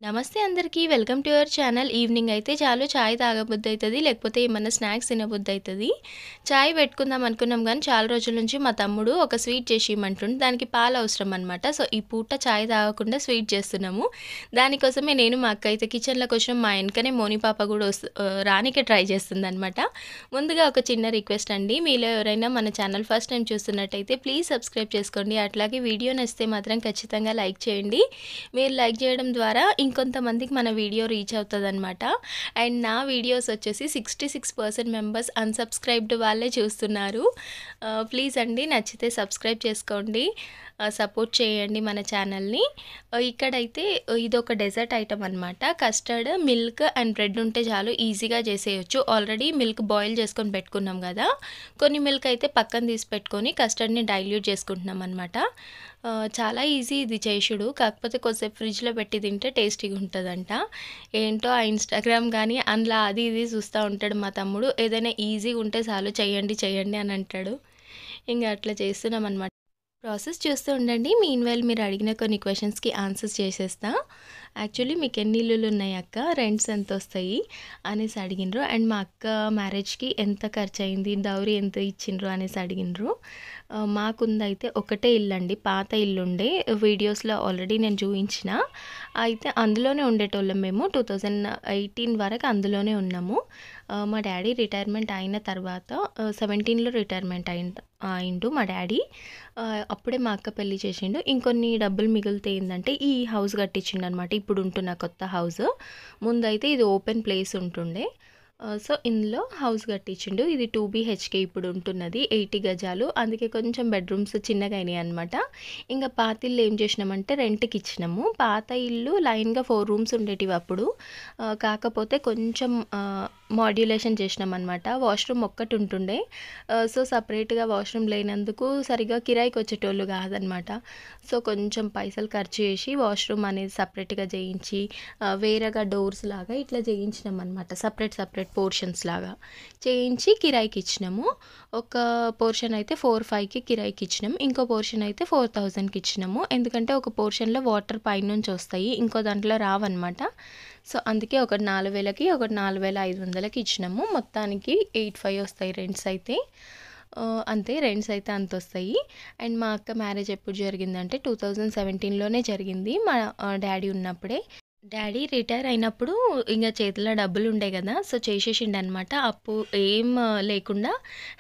నమస్తే అందరికీ. Welcome to your channel. Evening అయితే చాలు చాయ్ తాగబుద్దయితది. లేకపోతే ఏమన్నా స్నాక్స్ తినబుద్దయితది. చాయ్ పెట్టుకుందాం అనుకున్నాం గానీ, చాలా రోజుల నుంచి మా తమ్ముడు ఒక స్వీట్ చేసి ఇయ్యమంటుండు. దానికి పాలు అవసరం అనమాట. సో, ఈ పూట చాయ్ తాగకుండా స్వీట్ చేస్తున్నాము. దానికోసమే నేను మా అక్క అయితే కిచెన్‌లోకొచ్చినాం. మా ఎనకనే మోని పాప గూడా రానీకే ట్రై చేస్తుందనమాట. ముందుగా ఒక చిన్న రిక్వెస్ట్ అండి. మీలో ఎవరైనా మన ఛానల్ ఫస్ట్ టైం చూస్తున్నట్టయితే ప్లీజ్ సబ్స్క్రైబ్ చేసుకోండి. అట్లాగే వీడియో నచ్చితే మాత్రం ఖచ్చితంగా లైక్ చేయండి. మీరు లైక్ చేయడం ద్వారా ఇంకొంతమందికి మన వీడియో రీచ్ అవుతుందన్నమాట. అండ్ నా వీడియోస్ వచ్చేసి 66% మెంబర్స్ అన్‌సబ్స్క్రైబ్డ్ వాళ్ళే చూస్తున్నారు. ప్లీజ్ అండి నచ్చితే సబ్స్క్రైబ్ చేసుకోండి. సపోర్ట్ చేయండి మన ఛానల్‌ని. ఇక్కడైతే ఇదొక డెజర్ట్ ఐటెమ్ అనమాట. కస్టర్డ్, మిల్క్ అండ్ బ్రెడ్ ఉంటే చాలు ఈజీగా చేసేయొచ్చు. ఆల్రెడీ మిల్క్ బాయిల్ చేసుకొని పెట్టుకున్నాం కదా! కొన్ని మిల్క్ అయితే పక్కన తీసి పెట్టుకొని కస్టర్డ్‌ని డైల్యూట్ చేసుకుంటున్నాం అనమాట. చాలా ఈజీ ఇది చేసుడు. కాకపోతే కొద్దిసేపు ఫ్రిడ్జ్‌లో పెట్టి తింటే టేస్టీగా ఉంటదంట. ఏంటో ఆ ఇన్‌స్టాగ్రామ్ గానీ అందులో అది ఇది చూస్తా ఉంటాడు మా తమ్ముడు. ఏదైనా ఈజీగా ఉంటే చాలు చేయండి, చేయండి అని అంటాడు. ఇంగ అట్లా చేస్తున్నామనమాట. ప్రాసెస్ చూస్తూ ఉండండి. మీన్‌వైల్ మీరు అడిగిన కొన్ని క్వెషన్స్‌కి ఆన్సర్స్ చేసేస్తా. యాక్చువల్లీ మీకు ఎన్ని ఇల్లులున్నాయి అక్క? రెంట్స్ ఎంతొస్తాయి? అనేసి అడిగిండ్రు. అండ్ మా అక్క మ్యారేజ్‌కి ఎంత ఖర్చయింది? డౌరీ ఎంత ఇచ్చిండ్రు? అనేసి అడిగిండ్రు. మాకుందయితే ఒకటే ఇల్లండి. పాత ఇల్లుండే. వీడియోస్‌లో ఆల్రెడీ నేను చూయించిన. అయితే అందులోనే ఉండేటోళ్ళం మేము. 2018 వరకు అందులోనే ఉన్నాము. మా డ్యాడీ రిటైర్మెంట్ అయిన తర్వాత 17లో రిటైర్మెంట్ అయిండు మా డ్యాడీ. అప్పుడే మా అక్క పెళ్లి చేసిండు. ఇంకొన్ని డబ్బులు మిగిలితే ఏందంటే ఈ హౌస్ కట్టించిండనమాట. ఇప్పుడు ఉంటున్న కొత్త హౌస్. ముందైతే ఇది ఓపెన్ ప్లేస్ ఉంటుండే. సో, ఇందులో హౌస్ కట్టించిండు. ఇది 2 బీహెచ్‌కే ఇప్పుడు ఉంటున్నది. 80 గజాలు. అందుకే కొంచెం బెడ్‌రూమ్స్ చిన్నగా అయినాయన్నమాట. ఇంక పాత ఇల్లు ఏం చేసినామంటే రెంట్‌కి ఇచ్చినాము. పాత ఇల్లు లైన్‌గా 4 రూమ్స్ ఉండేటివి అప్పుడు. కాకపోతే కొంచెం మాడ్యులేషన్ చేసినామన్నమాట. వాష్‌రూమ్ ఒక్కటి ఉంటుండే. సో, సెపరేట్‌గా వాష్‌రూమ్ లేనందుకు సరిగ్గా కిరాయికి వచ్చేటోళ్ళు కాదనమాట. సో, కొంచెం పైసలు ఖర్చు చేసి వాష్‌రూమ్ అనేది సెపరేట్‌గా చేయించి వేరేగా డోర్స్ లాగా ఇట్లా చేయించినామన్నమాట. సెపరేట్ పోర్షన్స్ లాగా చేయించి కిరాయికి ఇచ్చినాము. ఒక పోర్షన్ అయితే 4,500కి కిరాయికి ఇచ్చినాం. ఇంకో పోర్షన్ అయితే 4,000కి ఇచ్చినాము. ఎందుకంటే ఒక పోర్షన్‌లో వాటర్ పైనుంచి వస్తాయి. ఇంకో దాంట్లో రావన్నమాట. సో, అందుకే ఒకటి 4,000కి, ఒకటి 4,500కి ఇచ్చినాము. మొత్తానికి 85 వస్తాయి రెంట్స్ అయితే. అంతే రెంట్స్ అయితే అంతొస్తాయి. అండ్ మా అక్క మ్యారేజ్ ఎప్పుడు జరిగిందంటే 2017లోనే జరిగింది. మా డ్యాడీ ఉన్నప్పుడే. డ్యాడీ రిటైర్ అయినప్పుడు ఇంగ చేతిలో డబ్బులుండే గదా! సో, చేసేసిండనమాట. అప్పు ఏం లేకుండా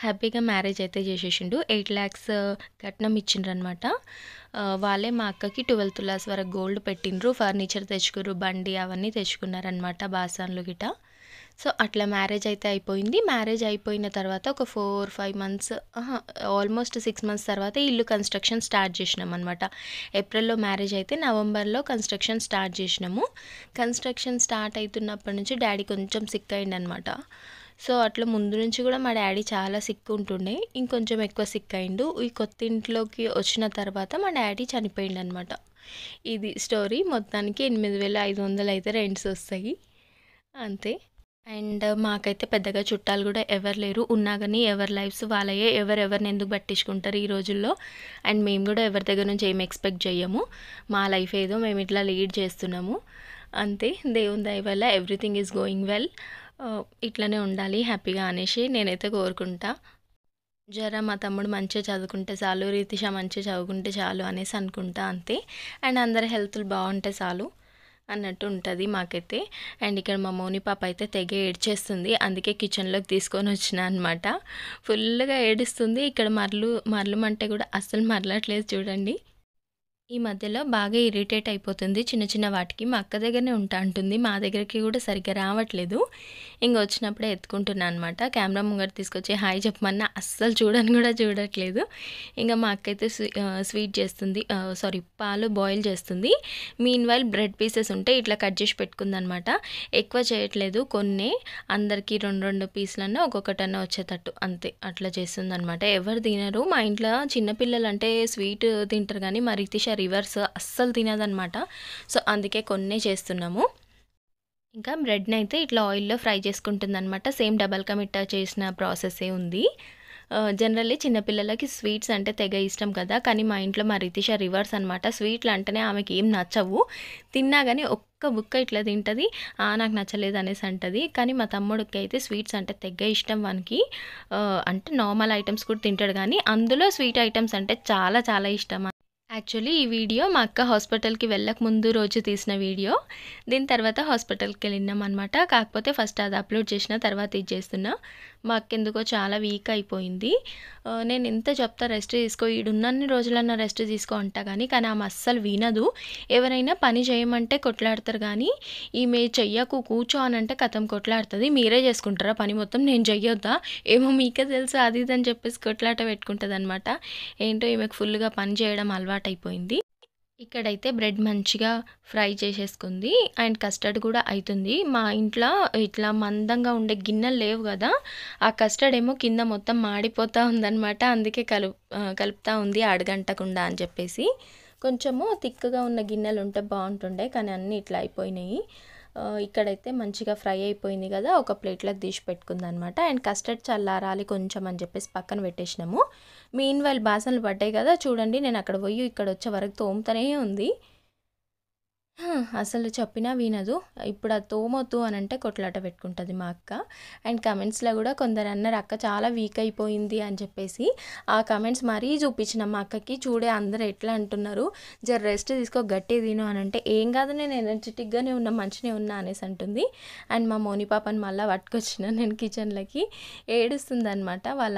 హ్యాపీగా మ్యారేజ్ అయితే చేసేసిండు. 8,00,000 కట్నం ఇచ్చిండ్రనమాట. వాళ్ళే మా అక్కకి 12 తులాస్ వరకు గోల్డ్ పెట్టిండ్రు. ఫర్నిచర్ తెచ్చుకుర్రు, బండి అవన్నీ తెచ్చుకున్నారనమాట. బాసన్లు గిట. సో, అట్లా మ్యారేజ్ అయితే అయిపోయింది. మ్యారేజ్ అయిపోయిన తర్వాత ఒక 4, 5 మంత్స్ ఆల్మోస్ట్ 6 మంత్స్ తర్వాత ఇల్లు కన్‌స్ట్రక్షన్ స్టార్ట్ చేసినామనమాట. ఏప్రిల్‌లో మ్యారేజ్ అయితే నవంబర్‌లో కన్‌స్ట్రక్షన్ స్టార్ట్ చేసినాము. కన్‌స్ట్రక్షన్ స్టార్ట్ అయితున్నప్పటి నుంచి డ్యాడీ కొంచెం సిక్ అయిండనమాట. సో, అట్లా ముందు నుంచి కూడా మా డ్యాడీ చాలా సిక్ ఉంటుండే. ఇంకొంచెం ఎక్కువ సిక్ అయిండు. ఈ కొత్త ఇంట్లోకి వచ్చిన తర్వాత మా డ్యాడీ చనిపోయిండనమాట. ఇది స్టోరీ. మొత్తానికి 8,500 అయితే రెంట్స్ వస్తాయి. అంతే. అండ్ మాకైతే పెద్దగా చుట్టాలు గూడా ఎవరు లేరు. ఉన్నా గానీ ఎవరి లైఫ్స్ వాళ్ళయే. ఎవరెవరిని ఎందుకు పట్టించుకుంటారు ఈ రోజుల్లో. అండ్ మేము గూడా ఎవరి దగ్గర నుంచి ఏమి ఎక్స్‌పెక్ట్ జేయము. మా లైఫ్ ఏదో మేము ఇట్లా లీడ్ చేస్తున్నాము. అంతే. దేవుని దయ వల్ల ఎవ్రీథింగ్ ఈజ్ గోయింగ్ వెల్. ఇట్లనే ఉండాలి హ్యాపీగా అనేసి నేనైతే కోరుకుంటా. మా తమ్ముడు మంచిగా చదువుకుంటే చాలు, రితిష మంచిగా చదువుకుంటే చాలు అనేసి అనుకుంటా అంతే. అండ్ అందరి హెల్తులు బావుంటే చాలు అన్నట్టు ఉంటది మాకైతే. అండ్ ఇక్కడ మా మౌని పాప అయితే తెగ ఏడ్చేస్తుంది. అందుకే కిచెన్‌లోకి తీసుకొనొచ్చినా అనమాట. ఫుల్లుగా ఏడుస్తుంది. ఇక్కడ మరలమంటే కూడా అస్సలు మరలట్లేదు చూడండి. ఈ మధ్యలో బాగా ఇరిటేట్ అయిపోతుంది చిన్న చిన్న వాటికి. మా అక్క దగ్గరనే ఉంటా అంటుంది. మా దగ్గరికి కూడా సరిగ్గా రావట్లేదు. ఇంక వచ్చినప్పుడే ఎత్తుకుంటున్నా అనమాట. కెమెరా ముంగట తీసుకొచ్చి హాయ్ చెప్పమన్నా అస్సలు చూడను కూడా చూడట్లేదు. ఇంక మా అక్క అయితే స్వీట్ చేస్తుంది. సారీ పాలు బాయిల్ చేస్తుంది. మీన్‌వైల్ బ్రెడ్ పీసెస్ ఉంటే ఇట్లా కట్ చేసి పెట్టుకుందనమాట. ఎక్కువ చేయట్లేదు. కొన్నే అందరికి 2, 2 పీసులన్నా ఒక్కొక్కటన్నా వచ్చేటట్టు అంతే. అట్లా చేస్తుందనమాట. ఎవరు తినరు. మా ఇంట్లో చిన్న పిల్లలంటే స్వీట్ తింటారు కానీ మా రితిష రివర్స్ అస్సలు తినదనమాట. సో, అందుకే కొన్నే చేస్తున్నాము. ఇంకా బ్రెడ్‌నైతే ఇట్లా ఆయిల్‌లో fry చేసుకుంటుందనమాట. Same double ka meetha చేసిన ప్రాసెస్సే ఉంది. జనరల్లీ చిన్నపిల్లలకి స్వీట్స్ అంటే తెగ ఇష్టం కదా! కానీ మా ఇంట్లో మా రితిష రివర్స్ అనమాట. స్వీట్లు అంటేనే ఆమెకి ఏం నచ్చవు. తిన్నా గాని ఒక్క బుక్క ఇట్లా తింటది. నాకు నచ్చలేదు అనేసి అంటది. కానీ మా తమ్ముడికి అయితే స్వీట్స్ అంటే తెగ ఇష్టం వానికి. అంటే నార్మల్ ఐటెమ్స్ కూడా తింటాడు గానీ, అందులో స్వీట్ ఐటెమ్స్ అంటే చాలా చాలా ఇష్టం. యాక్చువల్లీ ఈ వీడియో మా అక్క హాస్పిటల్‌కి వెళ్ళక ముందు రోజు తీసిన వీడియో. దీని తర్వాత హాస్పిటల్‌కెళ్ళినామనమాట. కాకపోతే ఫస్ట్ అది అప్‌లోడ్ చేసిన, తర్వాత ఇది చేస్తున్నా. మా అక్క ఎందుకో చాలా వీక్ అయిపోయింది. నేను ఎంత చెప్తా రెస్ట్ తీసుకో, ఈడున్నన్ని రోజులన్నా రెస్ట్ తీసుకో అంటా కానీ ఆమె అస్సలు వినదు. ఎవరైనా పని చేయమంటే కొట్లాడతారు కానీ, ఈమె చెయ్యకు కూర్చో అనంటే ఖతం కొట్లాడుతది. మీరే చేసుకుంటారా పని మొత్తం, నేను చెయ్యొద్దా? ఏమో మీకే తెలుసు అది ఇది అని చెప్పేసి కొట్లాట పెట్టుకుంటదనమాట. ఏంటో ఈమెకు ఫుల్‌గా పని చేయడం అలవాటైపోయింది. ఇక్కడైతే బ్రెడ్ మంచిగా ఫ్రై చేసేసుకుంది. అండ్ కస్టర్డ్ కూడా అయితుంది. మా ఇంట్లో ఇట్లా మందంగా ఉండే గిన్నెలు లేవు కదా! ఆ కస్టర్డ్ ఏమో కింద మొత్తం మాడిపోతా ఉందనమాట. అందుకే కలుపుతా ఉంది అడుగంటకుండా అని చెప్పేసి. కొంచెము థిక్‌గా ఉన్న గిన్నెలు ఉంటే బాగుంటుండే, కానీ అన్నీ ఇట్లా అయిపోయినాయి. ఇక్కడైతే మంచిగా ఫ్రై అయిపోయింది కదా! ఒక ప్లేట్‌లోకి తీసి పెట్టుకుందనమాట. అండ్ కస్టర్డ్ చల్లారాలి కొంచెం అని చెప్పేసి పక్కన పెట్టేసినాము. మీన్‌వైల్ బాసనలు పడ్డాయి కదా! చూడండి నేను అక్కడ పోయి ఇక్కడ వచ్చే వరకు తోముతూనే ఉంది. అసలు చెప్పినా వినదు. ఇప్పుడు అది తోమొద్దు అనంటే కొట్లాట పెట్టుకుంటది మా అక్క. అండ్ కమెంట్స్‌లో కూడా కొందరు అన్నారు, అక్క చాలా వీక్ అయిపోయింది అని చెప్పేసి. ఆ కమెంట్స్ మరీ చూపించిన మా అక్కకి. చూడే అందరూ ఎట్లా అంటున్నారు, జర రెస్ట్ తీసుకో గట్టిగా తిను అనంటే, ఏం కాదు నేను ఎనర్జెటిక్‌గానే ఉన్నా, మంచిగానే ఉన్నా అనేసి అంటుంది. అండ్ మా మోని పాపని మళ్ళీ పట్టుకొచ్చిన నేను కిచెన్‌లోకి. ఏడుస్తుందనమాట వాళ్ళ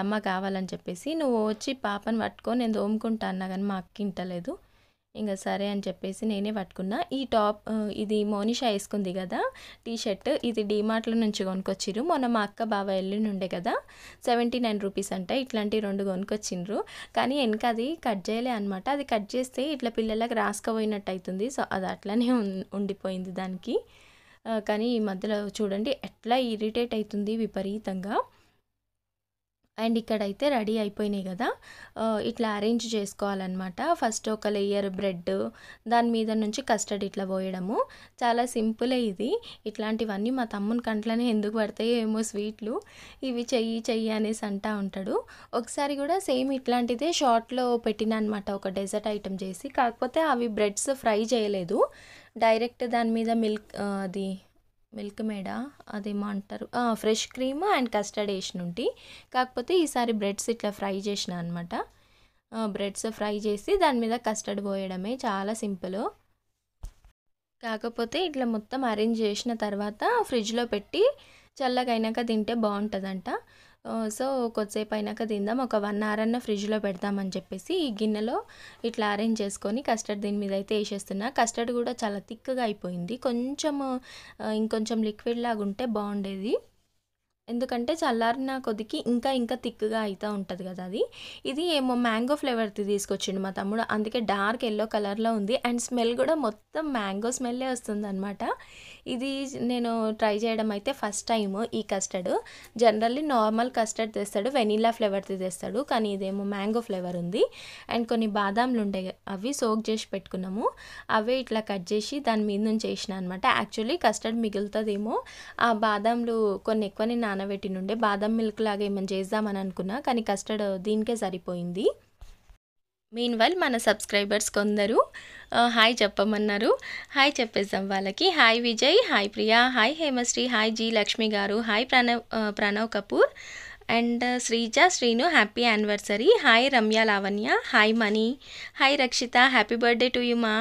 అమ్మ కావాలని చెప్పేసి. నువ్వు వచ్చి పాపని పట్టుకో నేను తోముకుంటా అన్నా కానీ మా అక్క ఇంటలేదు. ఇంక సరే అని చెప్పేసి నేనే పట్టుకున్నా. ఈ టాప్ ఇది మోనిషా వేసుకుంది కదా టీ షర్ట్, ఇది డీమార్ట్‌లో నుంచి కొనుక్కొచ్చిర్రు. మొన్న మా అక్క బావ ఎల్లుండే కదా, 79 రూపీస్ అంట. ఇట్లాంటివి 2 కొనుక్కొచ్చిండ్రు. కానీ వెనక అది కట్ చేయలే అనమాట. అది కట్ చేస్తే ఇట్లా పిల్లలకి రాసుకపోయినట్టు అవుతుంది. సో అది అట్లనే ఉండిపోయింది దానికి. కానీ ఈ మధ్యలో చూడండి ఎట్లా ఇరిటేట్ అవుతుంది విపరీతంగా. అండ్ ఇక్కడైతే రెడీ అయిపోయినాయి కదా! ఇట్లా అరేంజ్ చేసుకోవాలన్నమాట. ఫస్ట్ ఒక లేయర్ బ్రెడ్, దాని మీద నుంచి కస్టర్డ్ ఇట్లా పోయడము. చాలా సింపులే ఇది. ఇట్లాంటివన్నీ మా తమ్ముని కంట్లోనే ఎందుకు పడతాయో ఏమో స్వీట్లు. ఇవి చెయ్యి అనేసి అంటా ఉంటాడు. ఒకసారి కూడా సేమ్ ఇట్లాంటిదే షార్ట్‌లో పెట్టినా అనమాట, ఒక డెజర్ట్ ఐటెమ్ చేసి. కాకపోతే అవి బ్రెడ్స్ ఫ్రై చేయలేదు. డైరెక్ట్ దాని మీద మిల్క్ మేడా అదేమో అంటారు, ఫ్రెష్ క్రీమ్ అండ్ కస్టర్డ్ వేసినుంటి. కాకపోతే ఈసారి బ్రెడ్స్ ఇట్లా ఫ్రై చేసిన అనమాట. బ్రెడ్స్ ఫ్రై చేసి దాని మీద కస్టర్డ్ పోయడమే, చాలా సింపుల్. కాకపోతే ఇట్లా మొత్తం అరేంజ్ చేసిన తర్వాత ఫ్రిడ్జ్లో పెట్టి చల్లగా అయినాక తింటే బాగుంటుందంట. సో కొద్దిసేపు అయినాక తిందాం, ఒక 1 అవర్ అన్న ఫ్రిడ్జ్లో పెడదామని చెప్పేసి ఈ గిన్నెలో ఇట్లా అరేంజ్ చేసుకొని కస్టర్డ్ దీని మీద అయితే వేసేస్తున్నా. కస్టర్డ్ కూడా చాలా థిక్గా అయిపోయింది. ఇంకొంచెం లిక్విడ్ లాగా ఉంటే బాగుండేది. ఎందుకంటే చల్లారిన కొద్దికి ఇంకా థిక్‌గా అయితా ఉంటది కదా అది. ఇది ఏమో మ్యాంగో ఫ్లేవర్‌ది తీసుకొచ్చిండు మా తమ్ముడు. అందుకే డార్క్ యెల్లో కలర్‌లో ఉంది. అండ్ స్మెల్ కూడా మొత్తం మ్యాంగో స్మెల్లే వస్తుందనమాట. ఇది నేను ట్రై చేయడం అయితే ఫస్ట్ టైమ్ ఈ కస్టర్డ్. జనరల్లీ నార్మల్ కస్టర్డ్ తెస్తాడు, వెనిల్లా ఫ్లేవర్‌ది తెస్తాడు. కానీ ఇదేమో మ్యాంగో ఫ్లేవర్ ఉంది. అండ్ కొన్ని బాదాంలు ఉండే, అవి సోక్ చేసి పెట్టుకున్నాము. అవే ఇట్లా కట్ చేసి దాని మీద నుంచి వేసిన అనమాట. యాక్చువల్లీ కస్టర్డ్ మిగులుతుందేమో, ఆ బాదాంలు కొన్ని ఎక్కువనే నానబెట్టినుండే. బాదం మిల్క్ లాగా ఏమైనా చేద్దామని అనుకున్నా, కానీ కస్టర్డ్ దీనికే సరిపోయింది. మీన్‌వైల్ మన సబ్స్క్రైబర్స్ కొందరు హాయ్ చెప్పమన్నారు. హాయ్ చెప్పేసాం వాళ్ళకి. Hi Vijay, hi Priya, hi Hemasri, hi G Lakshmi గారు, hi Pranav Kapoor and Sreeja Sreenu happy anniversary, hi Ramya Lavanya, hi Mani, hi Rakshita happy birthday to you మా,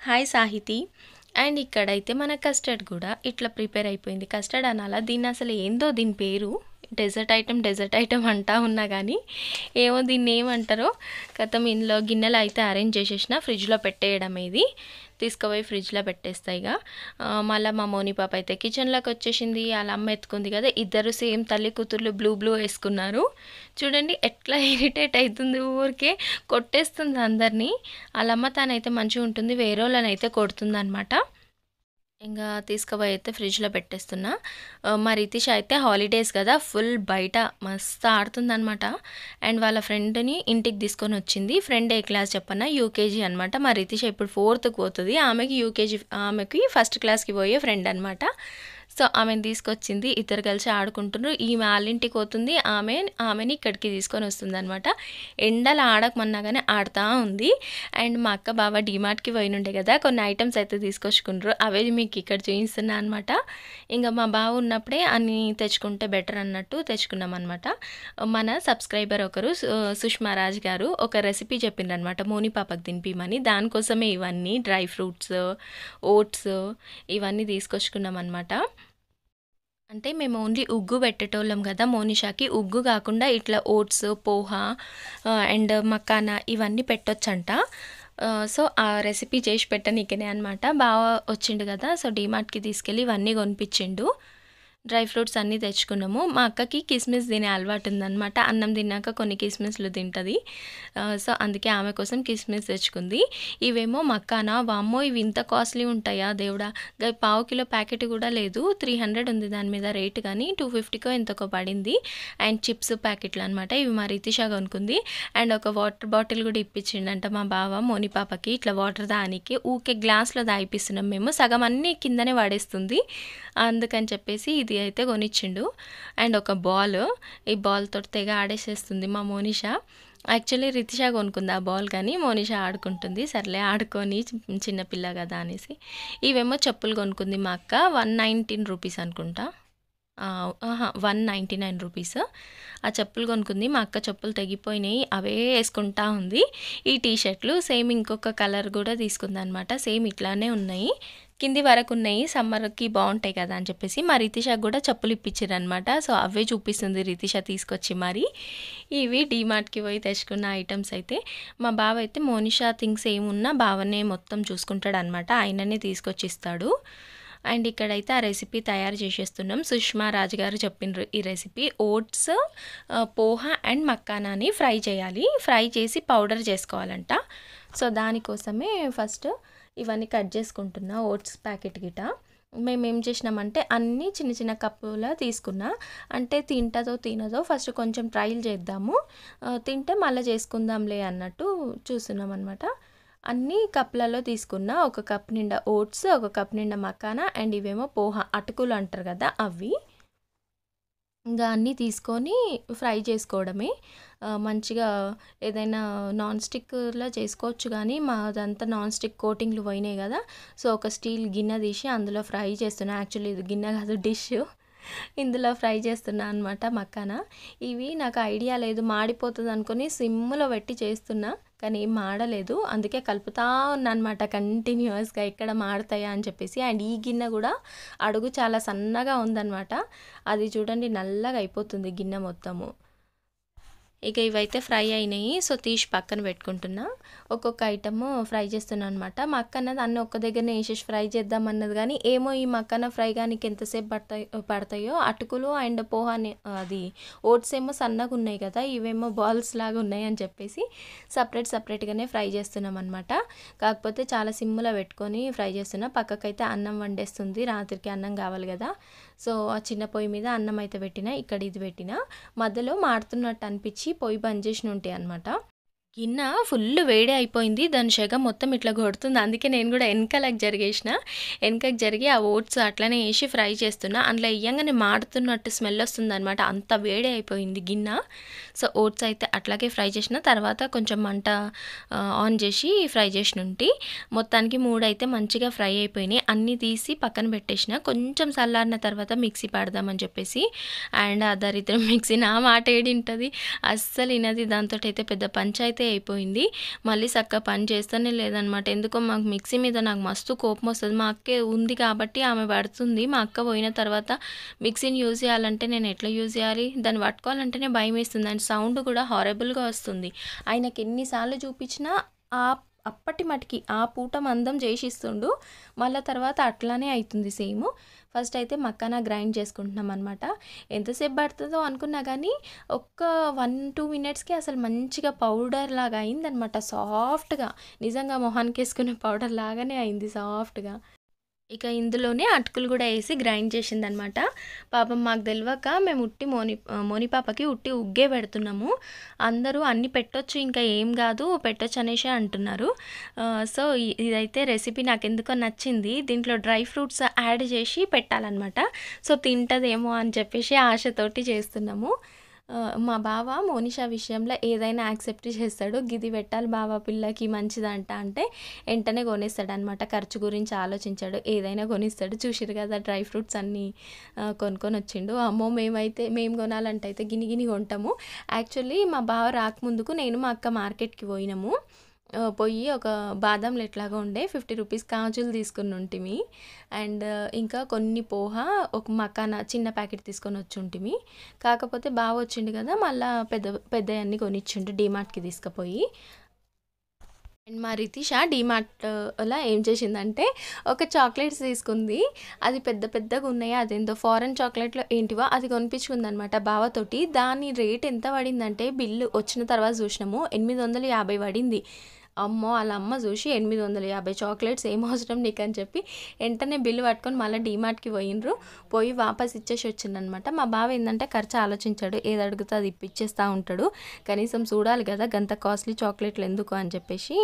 హాయ్ సాహితి. అండ్ ఇక్కడైతే మన కస్టర్డ్ కూడా ఇట్లా ప్రిపేర్ అయిపోయింది. కస్టర్డ్ అనాలా దీన్ని, అసలు ఏందో దీని పేరు, డెజర్ట్ ఐటమ్ అంటా ఉన్నా కానీ ఏమో దీన్ని ఏమంటారో. కథం ఇందులో గిన్నెలు అయితే అరేంజ్ చేసేసిన, ఫ్రిడ్జ్లో పెట్టేయడం. ఇది తీసుకుపోయి ఫ్రిడ్జ్లో పెట్టేస్తాయి. ఇక మళ్ళీ మా మోని పాప అయితే కిచెన్లోకి వచ్చేసింది. వాళ్ళ అమ్మ ఎత్తుకుంది కదా, ఇద్దరు సేమ్ తల్లి కూతుర్లు బ్లూ వేసుకున్నారు. చూడండి ఎట్లా ఇరిటేట్ అవుతుంది, ఊరికే కొట్టేస్తుంది అందరినీ. వాళ్ళ అమ్మ తానైతే మంచిగా ఉంటుంది, వేరే వాళ్ళని అయితే కొడుతుంది అనమాట. ఇంకా తీసుకుపోయి అయితే ఫ్రిడ్జ్లో పెట్టేస్తున్నా. మా రితిష అయితే హాలిడేస్ కదా, ఫుల్ బయట మస్తు ఆడుతుందనమాట. అండ్ వాళ్ళ ఫ్రెండ్ని ఇంటికి తీసుకొని వచ్చింది. ఫ్రెండ్ ఏ క్లాస్ చెప్పన్నా, యూకేజీ అనమాట. మా రితిష ఇప్పుడు 4th పోతుంది. ఆమెకి ఫస్ట్ క్లాస్కి పోయే ఫ్రెండ్ అనమాట. సో ఆమెను తీసుకొచ్చింది. ఇద్దరు కలిసి ఆడుకుంటున్నారు. ఈమె ఆళ్ళింటికి పోతుంది. ఆమెని ఇక్కడికి తీసుకొని వస్తుందనమాట. ఎండలో ఆడకమన్నా గానీ ఆడుతా ఉంది. అండ్ మా అక్క, బావ డీమార్ట్‌కి పోయినుండే కదా! కొన్ని ఐటెమ్స్ అయితే తీసుకొచ్చుకుండ్రు. అవే మీకు ఇక్కడ చూపిస్తున్నా అనమాట. ఇంక మా బావ ఉన్నప్పుడే అన్నీ తెచ్చుకుంటే బెటర్ అన్నట్టు తెచ్చుకున్నామనమాట. మన సబ్స్క్రైబర్ ఒకరు సుష్మా రాజ్ గారు ఒక రెసిపీ చెప్పిండ్రనమాట మోని పాపకి తినిపిమని. దానికోసమే ఇవన్నీ డ్రై ఫ్రూట్స్, ఓట్స్ ఇవన్నీ తీసుకొచ్చుకున్నామనమాట. అంటే మేము ఓన్లీ ఉగ్గు పెట్టేటోళ్ళం కదా మోనిషాకి. ఉగ్గు కాకుండా ఇట్లా ఓట్స్, పోహా అండ్ మకానా ఇవన్నీ పెట్టొచ్చంట. సో ఆ రెసిపీ చేసి పెట్టనీకనే అనమాట. బావ వచ్చిండు కదా, సో డీమార్ట్‌కి తీసుకెళ్ళి ఇవన్నీ కొనిపించిండు. డ్రై ఫ్రూట్స్ అన్నీ తెచ్చుకున్నాము. మా అక్కకి కిస్మిస్ తినే అలవాటు ఉందనమాట. అన్నం తిన్నాక కొన్ని కిస్మిస్లు తింటది. సో అందుకే ఆమె కోసం కిస్మిస్ తెచ్చుకుంది. ఇవేమో మక్కానా, వామ్మో ఇవి ఇంత కాస్ట్లీ ఉంటాయా దేవుడా! పావు కిలో ప్యాకెట్ కూడా లేదు. 300 ఉంది దాని మీద రేట్, కానీ 250కో ఎంతకో పడింది. అండ్ చిప్స్ ప్యాకెట్లు అనమాట. ఇవి మా రితిషా కొనుక్కుంది. అండ్ ఒక వాటర్ బాటిల్ కూడా ఇప్పించిండంట మా బావ మోని పాపకి. ఇట్లా వాటర్ దానికి ఊకే గ్లాస్లో తాగిపిస్తున్నాం మేము. సగం అన్నీ కిందనే పడేస్తుంది. అందుకని చెప్పేసి ఇది అయితే కొనిచ్చిండు. అండ్ ఒక బాల్, ఈ బాల్ తోటి తెగ ఆడేసేస్తుంది మా మోనిషా. యాక్చువల్లీ రితిషా కొనుక్కుంది ఆ బాల్, కానీ మోనిషా ఆడుకుంటుంది. సర్లే ఆడుకొని చిన్నపిల్ల కదా అనేసి. ఇవేమో చెప్పులు కొనుక్కుంది మా అక్క. 119 రూపీస్ అనుకుంటా. 199 రూపీస్. ఆ చెప్పులు కొనుక్కుంది. మా అక్క చెప్పులు తెగిపోయినాయి, అవే వేసుకుంటా ఉంది. ఈ టీ షర్ట్లు సేమ్ ఇంకొక కలర్ కూడా తీసుకుందనమాట. సేమ్ ఇట్లానే ఉన్నాయి, కింది వరకు ఉన్నాయి. సమ్మర్కి బాగుంటాయి కదా అని చెప్పేసి మా రితిషాకు కూడా చెప్పులు ఇప్పించారనమాట. సో అవే చూపిస్తుంది రితిషా తీసుకొచ్చి మరి. ఇవి డీమార్ట్‌కి పోయి తెచ్చుకున్న ఐటమ్స్ అయితే. మా బావ అయితే మోనిషా థింగ్స్ ఏమున్నా బావనే మొత్తం చూసుకుంటాడనమాట. ఆయననే తీసుకొచ్చి ఇస్తాడు. అండ్ ఇక్కడైతే ఆ రెసిపీ తయారు చేసేస్తున్నాం. సుష్మా రాజు గారు చెప్పిండ్రు ఈ రెసిపీ. ఓట్స్, పోహా అండ్ మక్కానాని ఫ్రై చేయాలి. ఫ్రై చేసి పౌడర్ చేసుకోవాలంట. సో దానికోసమే ఫస్ట్ ఇవన్నీ కట్ చేసుకుంటున్నా. ఓట్స్ ప్యాకెట్ గిట మేమేం చేసినామంటే అన్నీ చిన్న చిన్న కప్పులా తీసుకున్నా. అంటే తింటదో తినదో ఫస్ట్ కొంచెం ట్రయల్ చేద్దాము, తింటే మళ్ళీ చేసుకుందాంలే అన్నట్టు చూస్తున్నాం అనమాట. అన్నీ కప్పులలో తీసుకున్న. ఒక కప్ నిండా ఓట్స్, ఒక కప్ నిండా మకానా, అండ్ ఇవేమో పోహా అటుకులు అంటారు కదా అవి. ఇంకా అన్నీ తీసుకొని ఫ్రై చేసుకోవడమే. మంచిగా ఏదైనా నాన్ స్టిక్‌లో చేసుకోవచ్చు, కానీ మాదంతా నాన్ స్టిక్ కోటింగ్‌లు పోయినాయి కదా. సో ఒక స్టీల్ గిన్నె తీసి అందులో ఫ్రై చేస్తున్నా. యాక్చువల్లీ ఇది గిన్నె కాదు, డిష్. ఇందులో ఫ్రై చేస్తున్నా అనమాట మక్కానా. ఇవి నాకు ఐడియా లేదు, మాడిపోతుంది అనుకుని సిమ్‌లో పెట్టి చేస్తున్నా, కానీ ఏం మాడలేదు. అందుకే కలుపుతా ఉన్నా అనమాట కంటిన్యూయస్‌గా, ఎక్కడ మాడతాయా అని చెప్పేసి. అండ్ ఈ గిన్నె కూడా అడుగు చాలా సన్నగా ఉందన్నమాట. అది చూడండి నల్లగా అయిపోతుంది గిన్నె మొత్తము. ఇక ఇవైతే ఫ్రై అయినాయి. సో తీసి పక్కన పెట్టుకుంటున్నా. ఒక్కొక్క ఐటమ్ ఫ్రై చేస్తున్నా అనమాట. మా అక్క అన్నది అన్నీ ఒక్క దగ్గరనే వేసేసి ఫ్రై చేద్దాం అన్నది, కానీ ఏమో ఈ మక్కన ఫ్రై కానీ ఎంతసేపు పడతాయో. అటుకులు అండ్ పోహాని అది ఓట్స్ ఏమో సన్నగా ఉన్నాయి కదా, ఇవేమో బాల్స్ లాగా ఉన్నాయి అని చెప్పేసి సపరేట్గానే ఫ్రై చేస్తున్నాం అనమాట. కాకపోతే చాలా సిమ్లో పెట్టుకొని ఫ్రై చేస్తున్నా. పక్కకైతే అన్నం వండేస్తుంది, రాత్రికి అన్నం కావాలి కదా. సో ఆ చిన్న పొయ్యి మీద అన్నం అయితే పెట్టినా, ఇక్కడ ఇది పెట్టినా. మధ్యలో మాడుతున్నట్టు అనిపించి పొయ్యి బంద్ చేసి ఉంటాయి అనమాట. గిన్నె ఫుల్ వేడి అయిపోయింది. దాని సెగ మొత్తం ఇట్లా కొడుతుంది. అందుకే నేను కూడా వెనకకి జరిగి ఆ ఓట్స్ అట్లనే వేసి ఫ్రై చేస్తున్నా. అందులో వేయంగానే మాడుతున్నట్టు స్మెల్ వస్తుంది అనమాట, అంత వేడి అయిపోయింది గిన్నె. సో ఓట్స్ అయితే అట్లాగే ఫ్రై చేసిన తర్వాత కొంచెం మంట ఆన్ చేసి ఫ్రై చేసినుంటి. మొత్తానికి 3 అయితే మంచిగా ఫ్రై అయిపోయినాయి. అన్నీ తీసి పక్కన పెట్టేసిన. కొంచెం చల్లారిన తర్వాత మిక్సీ పడదామని చెప్పేసి. అండ్ ఆ దరిద్రం మిక్సీ నా మాట ఏడింటది, అస్సలు వినది. దాంతో అయితే పెద్ద పంచాయతీ అయిపోయింది. మళ్ళీ చక్కగా పని చేస్తూనే లేదనమాట. ఎందుకో మాకు మిక్సీ మీద నాకు మస్తు కోపం వస్తుంది. మా అక్కే ఉంది కాబట్టి ఆమె పడుతుంది. మా అక్క పోయిన తర్వాత మిక్సీని యూజ్ చేయాలంటే నేను ఎట్లా యూజ్ చేయాలి, దాన్ని పట్టుకోవాలంటేనే భయం వేస్తుంది. అండ్ సౌండ్ కూడా హారబుల్గా వస్తుంది. ఆయనకి ఎన్నిసార్లు చూపించినా అప్పటి మటుకి ఆ పూట మందం చేసిస్తుండు, మళ్ళీ తర్వాత అట్లానే అవుతుంది సేమ్. ఫస్ట్ అయితే మక్కానా గ్రైండ్ చేసుకుంటున్నాం అనమాట. ఎంతసేపు పడుతుందో అనుకున్నా కానీ ఒక్క 1-2 మినిట్స్కి అసలు మంచిగా పౌడర్ లాగా అయిందనమాట, సాఫ్ట్గా. నిజంగా మొహానికి వేసుకునే పౌడర్ లాగానే అయింది సాఫ్ట్గా. ఇక ఇందులోనే అటుకులు కూడా వేసి గ్రైండ్ చేసిందనమాట. పాపం మాకు తెలవక మేము ఉట్టి మోని పాపకి ఉట్టి ఉగ్గే పెడుతున్నాము. అందరూ అన్నీ పెట్టొచ్చు, ఇంకా ఏం కాదు పెట్టొచ్చు అనేసి అంటున్నారు. సో ఇదైతే రెసిపీ నాకెందుకో నచ్చింది. దీంట్లో డ్రై ఫ్రూట్స్ యాడ్ చేసి పెట్టాలన్నమాట. సో తింటదేమో అని చెప్పేసి ఆశతోటి చేస్తున్నాము. మా బావ మోనిషా విషయంలో ఏదైనా యాక్సెప్ట్ చేస్తాడు. గిది పెట్టాలి బావ పిల్లకి మంచిదంట అంటే వెంటనే కొనేస్తాడనమాట. ఖర్చు గురించి ఆలోచించాడు, ఏదైనా కొనిస్తాడు. చూసిరు కదా డ్రై ఫ్రూట్స్ అన్నీ కొనుక్కొని వచ్చిండు. అమ్మో మేము కొనాలంటే అయితే గిని కొంటాము. యాక్చువల్లీ మా బావ రాకముందుకు నేను మా అక్క మార్కెట్కి పోయినాము. పోయి ఒక బాదంలు ఎట్లాగా ఉండే 50 రూపీస్ కాజులు తీసుకుని ఉంటిమి. అండ్ ఇంకా కొన్ని పోహ, ఒక మకానా చిన్న ప్యాకెట్ తీసుకొని వచ్చి ఉంటిమి. కాకపోతే బాగా వచ్చిండు కదా, మళ్ళీ పెద్ద అన్నీ కొనిచ్చిండు డీమార్ట్కి తీసుకుపోయి. అండ్ మా రితిష డీమార్ట్లో ఏం చేసిందంటే ఒక చాక్లెట్స్ తీసుకుంది. అది పెద్దగా ఉన్నాయి, అదేందో ఫారెన్ చాక్లెట్లో ఏంటివో అది కొనిపించుకుందనమాట బావతోటి. దాని రేట్ ఎంత పడిందంటే బిల్లు వచ్చిన తర్వాత చూసినాము 850 పడింది. అమ్మో వాళ్ళ అమ్మ చూసి 850 చాక్లెట్స్ ఏం అవసరం నీకు అని చెప్పి వెంటనే బిల్లు పట్టుకొని మళ్ళీ డీమార్ట్కి పోయి వాపస్ ఇచ్చేసి వచ్చిందనమాట. మా బావ ఏంటంటే ఖర్చు ఆలోచించాడు, ఏది అడిగితే అది ఇప్పించేస్తూ ఉంటాడు. కనీసం చూడాలి కదా గంత కాస్ట్లీ చాక్లెట్లు ఎందుకు అని చెప్పేసి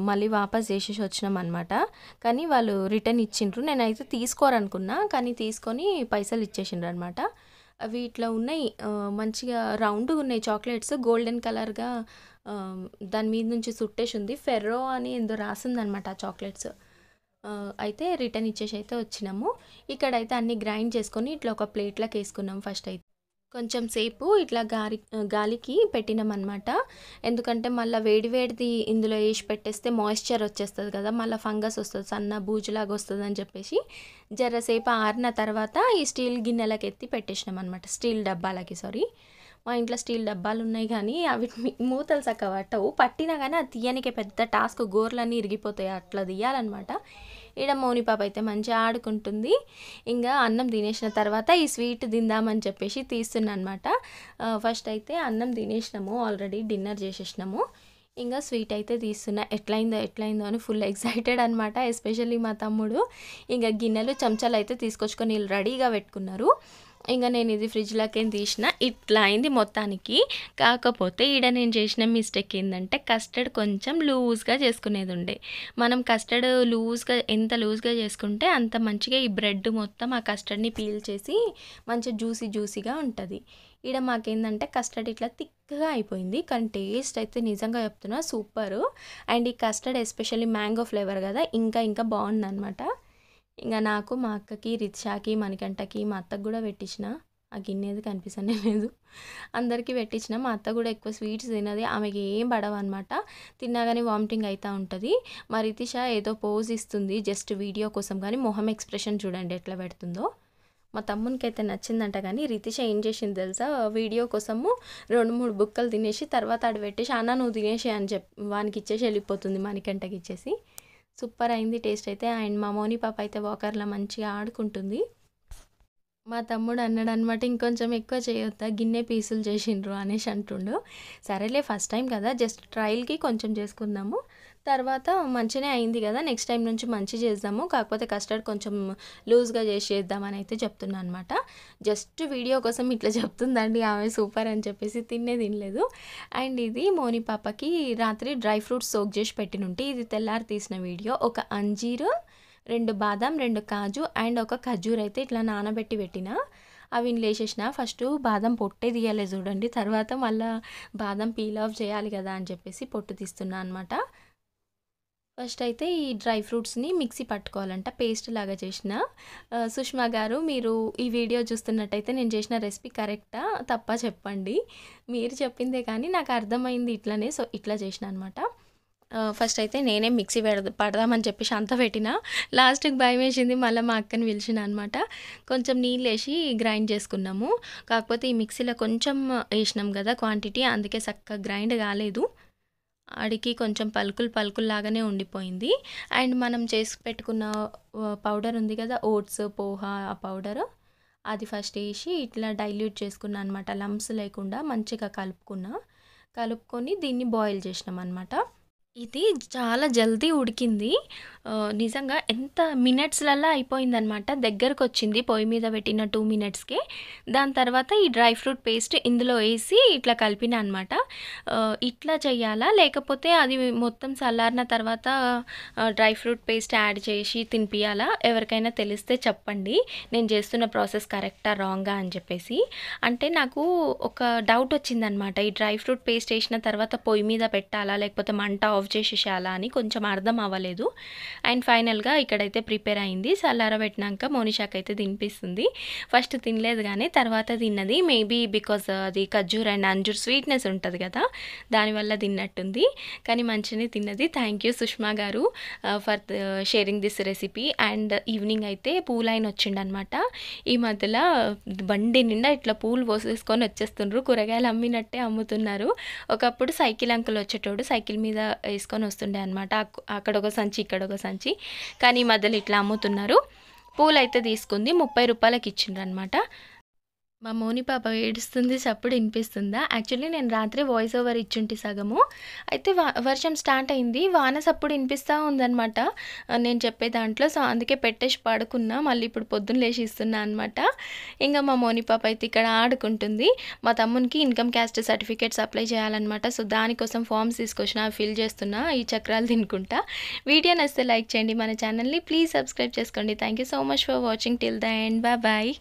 మళ్ళీ వాపస్ చేసేసి వచ్చినాం అనమాట. కానీ వాళ్ళు రిటర్న్ ఇచ్చిండ్రు. నేనైతే తీసుకోరనుకున్నా, కానీ తీసుకొని పైసలు ఇచ్చేసిండ్రు అనమాట. అవి ఇట్లా ఉన్నాయి, మంచిగా రౌండ్గా ఉన్నాయి చాక్లెట్స్, గోల్డెన్ కలర్గా దాని మీద నుంచి సుట్టేసి ఉంది. ఫెర్రో అని ఏందో రాసిందనమాట ఆ చాక్లెట్స్. అయితే రిటర్న్ ఇచ్చేసి అయితే వచ్చినాము. ఇక్కడైతే అన్నీ గ్రైండ్ చేసుకొని ఇట్లా ఒక ప్లేట్లోకి వేసుకున్నాం. ఫస్ట్ అయితే కొంచెం సేపు ఇట్లా గాలికి పెట్టినామన్నమాట. ఎందుకంటే మళ్ళీ వేడిది ఇందులో వేసి పెట్టేస్తే మాయిశ్చర్ వచ్చేస్తుంది కదా, మళ్ళీ ఫంగస్ వస్తుంది, సన్న బూజులాగా వస్తుంది అని చెప్పేసి జరసేపు ఆరిన తర్వాత ఈ స్టీల్ గిన్నెలకి ఎత్తి పెట్టేసినాం అనమాట. స్టీల్ డబ్బాలకి, సారీ, మా ఇంట్లో స్టీల్ డబ్బాలు ఉన్నాయి కానీ అవి మూతలు చక్కగా పట్టవు. పట్టినా కానీ అది తీయనికే పెద్ద టాస్క్, గోర్లన్నీ ఇరిగిపోతాయి, అట్లా తీయాలన్నమాట. ఈడ మౌని పాప అయితే మంచిగా ఆడుకుంటుంది. ఇంకా అన్నం తినేసిన తర్వాత ఈ స్వీట్ తిందామని చెప్పేసి తీస్తున్నా అనమాట. ఫస్ట్ అయితే అన్నం తినేసినాము, ఆల్రెడీ డిన్నర్ చేసేసినాము. ఇంకా స్వీట్ అయితే తీస్తున్నా. ఎట్లయిందో అని ఫుల్ ఎక్సైటెడ్ అనమాట. ఎస్పెషల్లీ మా తమ్ముడు ఇంకా గిన్నెలు చెంచాలు అయితే తీసుకొచ్చుకొని వీళ్ళు రెడీగా పెట్టుకున్నారు. ఇంకా నేను ఇది ఫ్రిడ్జ్లోకి తీసిన, ఇట్లా అయింది మొత్తానికి. కాకపోతే ఈడ నేను చేసిన మిస్టేక్ ఏంటంటే కస్టర్డ్ కొంచెం లూజ్గా చేసుకునేది ఉండే. మనం కస్టర్డ్ ఎంత లూజ్గా చేసుకుంటే అంత మంచిగా ఈ బ్రెడ్ మొత్తం ఆ కస్టర్డ్ని పీల్ చేసి మంచిగా జ్యూసీగా ఉంటుంది. ఈడ మాకేందంటే కస్టర్డ్ ఇట్లా థిక్గా అయిపోయింది, కానీ టేస్ట్ అయితే నిజంగా చెప్తున్నా సూపరు. అండ్ ఈ కస్టర్డ్ ఎస్పెషల్లీ మ్యాంగో ఫ్లేవర్ కదా, ఇంకా బాగుందన్నమాట. ఇంకా నాకు, మా అక్కకి, రిత్షాకి, మణికంఠకి, మా అత్తకు కూడా పెట్టించిన. ఆ గిన్నెది కనిపిస్తూనే లేదు, అందరికీ పెట్టించిన. మా అత్త కూడా ఎక్కువ స్వీట్స్ తినది, ఆమెకి ఏం పడవు అనమాట. తిన్నాగానే వామిటింగ్ అవుతూ ఉంటుంది. మా రితిష ఏదో పోజ్ ఇస్తుంది జస్ట్ వీడియో కోసం, కానీ మొహం ఎక్స్ప్రెషన్ చూడండి ఎట్లా పెడుతుందో. మా తమ్మునికి అయితే నచ్చిందంట. కానీ రితిష ఏం చేసింది తెలుసా, వీడియో కోసము 2-3 బుక్కలు తినేసి తర్వాత ఆడ పెట్టేసి అన్న నువ్వు తినేసి అని వానికి ఇచ్చేసి వెళ్ళిపోతుంది, మణికంఠకి ఇచ్చేసి. సూపర్ అయింది టేస్ట్ అయితే. అండ్ మా మౌని పాప అయితే వాకర్లో మంచిగా ఆడుకుంటుంది. మా తమ్ముడు అన్నాడు అనమాట, ఇంకొంచెం ఎక్కువ చేయొద్దా, గిన్నె పీసులు చేసిండ్రు అనేసి అంటుండు. సరేలే ఫస్ట్ టైం కదా, జస్ట్ ట్రయల్కి కొంచెం చేసుకుందాము, తర్వాత మంచిగానే అయింది కదా, నెక్స్ట్ టైం నుంచి మంచి చేద్దాము, కాకపోతే కస్టర్డ్ కొంచెం లూజ్గా చేద్దామని అయితే చెప్తున్నా అనమాట. జస్ట్ వీడియో కోసం ఇట్లా చెప్తుందండి ఆమె, సూపర్ అని చెప్పేసి. తినలేదు. అండ్ ఇది మోని పాపకి రాత్రి డ్రై ఫ్రూట్స్ సోక్ చేసి పెట్టినుంటే, ఇది తెల్లారి తీసిన వీడియో. ఒక అంజీరు, 2 బాదం, 2 కాజు అండ్ ఒక ఖజూర్ అయితే ఇట్లా నానబెట్టి పెట్టిన. అవి లేచేసిన. ఫస్ట్ బాదం పొట్టే తీయాలి చూడండి, తర్వాత మళ్ళీ బాదం పీల్ ఆఫ్ చేయాలి కదా అని చెప్పేసి పొట్టు తీస్తున్నా అనమాట. ఫస్ట్ అయితే ఈ డ్రై ఫ్రూట్స్ని మిక్సీ పట్టుకోవాలంట, పేస్ట్ లాగా చేసిన. సుష్మా గారు, మీరు ఈ వీడియో చూస్తున్నట్టయితే నేను చేసిన రెసిపీ కరెక్టా తప్ప చెప్పండి. మీరు చెప్పిందే కానీ నాకు అర్థమైంది ఇట్లనే, సో ఇట్లా చేసిన అనమాట. ఫస్ట్ అయితే నేనే మిక్సీ పడదామని చెప్పేసి అంతా పెట్టిన. లాస్ట్కి భయం వేసింది, మళ్ళీ మా అక్కని పిలిచిన అనమాట. కొంచెం నీళ్ళు వేసి గ్రైండ్ చేసుకున్నాము. కాకపోతే ఈ మిక్సీలో కొంచెం వేసినాం కదా క్వాంటిటీ, అందుకే చక్కగా గ్రైండ్ కాలేదు. అడికి కొంచెం పలుకులు లాగానే ఉండిపోయింది. అండ్ మనం చేసి పెట్టుకున్న పౌడర్ ఉంది కదా, ఓట్స్, పోహా, ఆ పౌడర్ అది ఫస్ట్ వేసి ఇట్లా డైల్యూట్ చేసుకున్నా అనమాట. లంప్స్ లేకుండా మంచిగా కలుపుకొని దీన్ని బాయిల్ చేసినాం అనమాట. ఇది చాలా జల్దీ ఉడికింది. నిజంగా ఎంత మినిట్స్‌లల్లా అయిపోయిందనమాట. దగ్గరకొచ్చింది పొయ్యి మీద పెట్టిన 2 మినిట్స్‌కే. దాని తర్వాత ఈ డ్రై ఫ్రూట్ పేస్ట్ ఇందులో ఏసి ఇట్లా కలిపినా అనమాట. ఇట్లా చెయ్యాలా? లేకపోతే అది మొత్తం చల్లారిన తర్వాత డ్రై ఫ్రూట్ పేస్ట్ యాడ్ చేసి తినిపియాలా? ఎవరికైనా తెలిస్తే చెప్పండి. నేను చేస్తున్న ప్రాసెస్ కరెక్టా? రాంగా? అని చెప్పేసి. అంటే నాకు ఒక డౌట్ వచ్చిందనమాట. ఈ డ్రై ఫ్రూట్ పేస్ట్ ఏసిన తర్వాత పొయ్యి మీద పెట్టాలా? లేకపోతే మంట ఆఫ్ చేసేసేయాలా అని కొంచెం అర్థం అవ్వలేదు. అండ్ ఫైనల్‌గా ఇక్కడైతే ప్రిపేర్ అయింది. చల్లారబెట్టినాక మోనిషాకైతే తినిపిస్తుంది. ఫస్ట్ తినలేదు గానీ తర్వాత తిన్నది. మేబీ బికాజ్ అది ఖర్జూర్ అండ్ అంజూర్ స్వీట్‌నెస్ ఉంటది కదా! దానివల్ల తిన్నట్టుంది. కానీ మంచిగానే తిన్నది. థ్యాంక్ యూ సుష్మా గారు for sharing this recipe. And evening అయితే పూలాయన వచ్చిండనమాట. ఈ మధ్యలో బండి నిండా ఇట్లా పూలు పోసేసుకొని వచ్చేస్తుండ్రు. కూరగాయలు అమ్మినట్టే అమ్ముతున్నారు. ఒకప్పుడు సైకిల్ అంకుల్ వచ్చేటోడు. సైకిల్ మీద ఏసుకొని వస్తుండే అనమాట. అక్కడొక సంచి, ఇక్కడొక సంచి. కానీ ఈ మధ్యలో ఇట్లా అమ్ముతున్నారు. పూలైతే తీసుకుంది. రూ. 30కి ఇచ్చిండ్రనమాట. మా మోని పాప ఏడుస్తుంది. చప్పుడు ఇనిపిస్తుందా? యాక్చువల్లీ నేను రాత్రి వాయిస్ ఓవర్ ఇచ్చుంటి సగము. అయితే వర్షం స్టార్ట్ అయింది. వాన సప్పుడు ఇనిపిస్తా ఉందనమాట. నేను చెప్పే దాంట్లో. సో, అందుకే పెట్టేసి పడుకున్నా. మళ్ళీ ఇప్పుడు పొద్దున్న లేచి ఇస్తున్నా అనమాట. ఇంక మా మోని పాప అయితే ఇక్కడ ఆడుకుంటుంది. మా తమ్మునికి ఇన్‌కమ్ క్యాస్ట్ సర్టిఫికేట్స్ అప్లై చేయాలనమాట. సో, దానికోసం ఫార్మ్స్ తీసుకొచ్చిన. అవి ఫిల్ చేస్తున్నా. ఈ చక్రాలు తినుకుంటా. వీడియో నచ్చితే లైక్ చేయండి. మన ఛానల్‌ని ప్లీజ్ సబ్స్క్రైబ్ చేసుకోండి. Thank you so much for watching till the end. Bye.